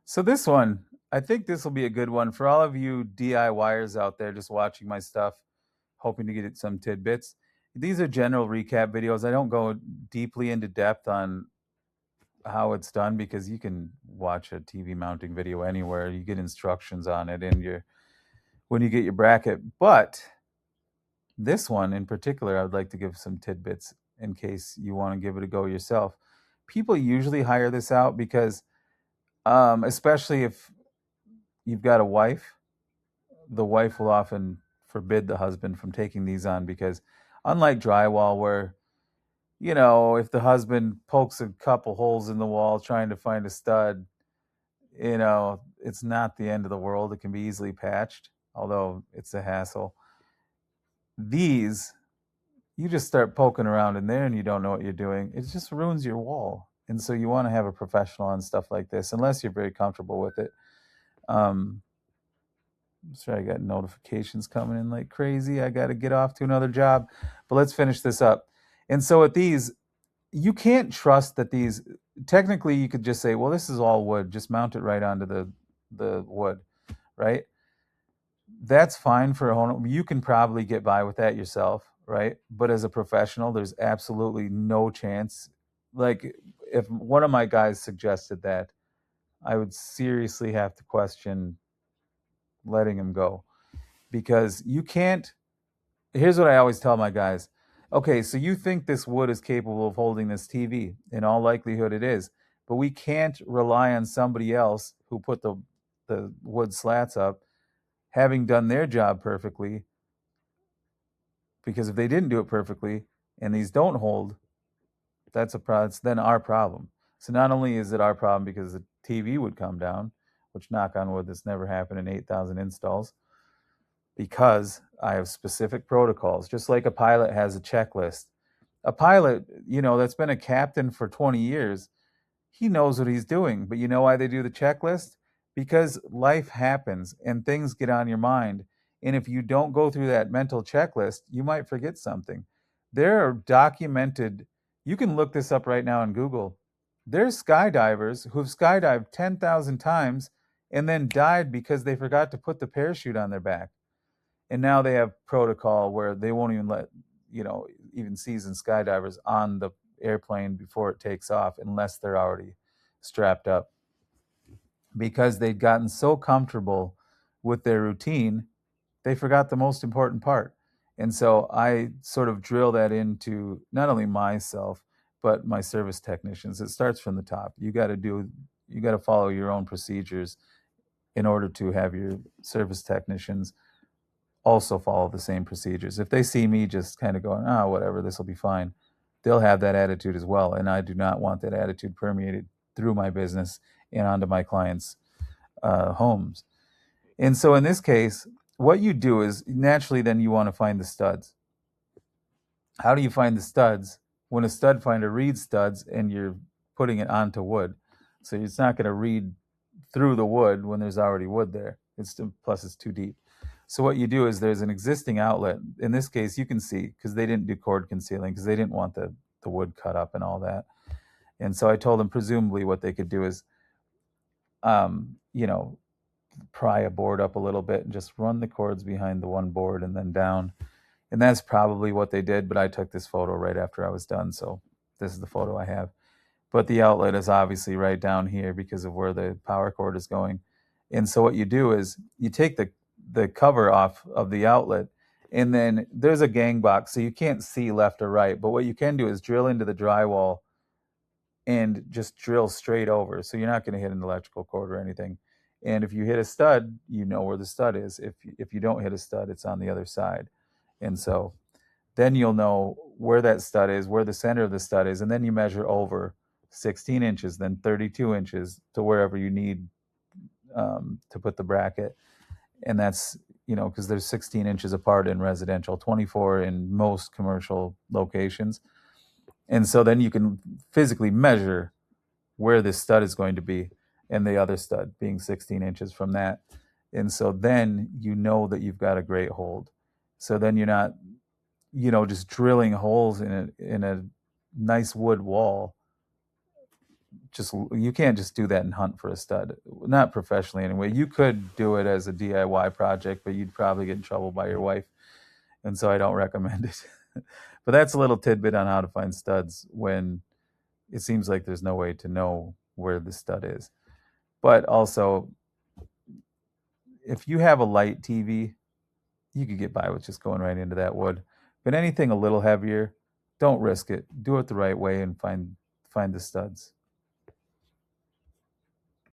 So this one, I think this will be a good one for all of you DIYers out there just watching my stuff, hoping to get some tidbits. These are general recap videos. I don't go deeply into depth on how it's done because you can watch a TV mounting video anywhere. You get instructions on it in your when you get your bracket. But this one in particular, I would like to give some tidbits in case you want to give it a go yourself. People usually hire this out because, especially if you've got a wife, the wife will often forbid the husband from taking these on because, unlike drywall, where if the husband pokes a couple holes in the wall trying to find a stud, it's not the end of the world. It can be easily patched, although it's a hassle. These, you just start poking around in there and you don't know what you're doing. It just ruins your wall. And so you want to have a professional on stuff like this, unless you're very comfortable with it. Sorry, I got notifications coming in like crazy. I got to get off to another job, but let's finish this up. And so with these, you can't trust that these. Technically, you could just say, "Well, this is all wood. Just mount it right onto the wood," right? That's fine for a home. You can probably get by with that yourself, right? But as a professional, there's absolutely no chance. Like if one of my guys suggested that, I would seriously have to question letting him go because you can't. Here's what I always tell my guys. Okay, so you think this wood is capable of holding this TV? In all likelihood, it is. But we can't rely on somebody else who put the wood slats up having done their job perfectly, because if they didn't do it perfectly and these don't hold, that's a problem. It's then our problem. So not only is it our problem because the TV would come down, which knock on wood, this never happened in 8,000 installs, because I have specific protocols, just like a pilot has a checklist. A pilot, that's been a captain for 20 years, he knows what he's doing. But you know why they do the checklist? Because life happens and things get on your mind. And if you don't go through that mental checklist, you might forget something. There are documented, you can look this up right now on Google. There's skydivers who've skydived 10,000 times and then died because they forgot to put the parachute on their back. And now they have protocol where they won't even let, even seasoned skydivers on the airplane before it takes off unless they're already strapped up, because they'd gotten so comfortable with their routine they forgot the most important part. And so I sort of drill that into not only myself but my service technicians. It starts from the top. You got to follow your own procedures in order to have your service technicians also follow the same procedures. If they see me just kind of going, oh, whatever, this will be fine, they'll have that attitude as well. And I do not want that attitude permeated through my business and onto my clients' homes. And so in this case, what you do is naturally then you want to find the studs. How do you find the studs? When a stud finder reads studs and you're putting it onto wood. So it's not going to read through the wood when there's already wood there. Plus it's too deep. So what you do is there's an existing outlet. In this case, you can see, because they didn't do cord concealing, because they didn't want the wood cut up and all that. And so I told them presumably what they could do is, um, you know, pry a board up a little bit and just run the cords behind the one board and then down. And that's probably what they did, but I took this photo right after I was done, so this is the photo I have. But the outlet is obviously right down here because of where the power cord is going. And so what you do is you take the cover off of the outlet, and then there's a gang box, so you can't see left or right. But what you can do is drill into the drywall and just drill straight over. So you're not going to hit an electrical cord or anything. And if you hit a stud, you know where the stud is. If you don't hit a stud, it's on the other side. And so then you'll know where that stud is, where the center of the stud is, and then you measure over 16 inches, then 32 inches to wherever you need to put the bracket. And that's, because there's 16 inches apart in residential, 24 in most commercial locations. And so then you can physically measure where this stud is going to be and the other stud being 16 inches from that. And so then you know that you've got a great hold. So then you're not, just drilling holes in a nice wood wall you can't just do that and hunt for a stud, not professionally anyway. You could do it as a DIY project, but you'd probably get in trouble by your wife, and so I don't recommend it. But that's a little tidbit on how to find studs when it seems like there's no way to know where the stud is. But also, if you have a light TV, you could get by with just going right into that wood. But anything a little heavier, don't risk it. Do it the right way and find the studs.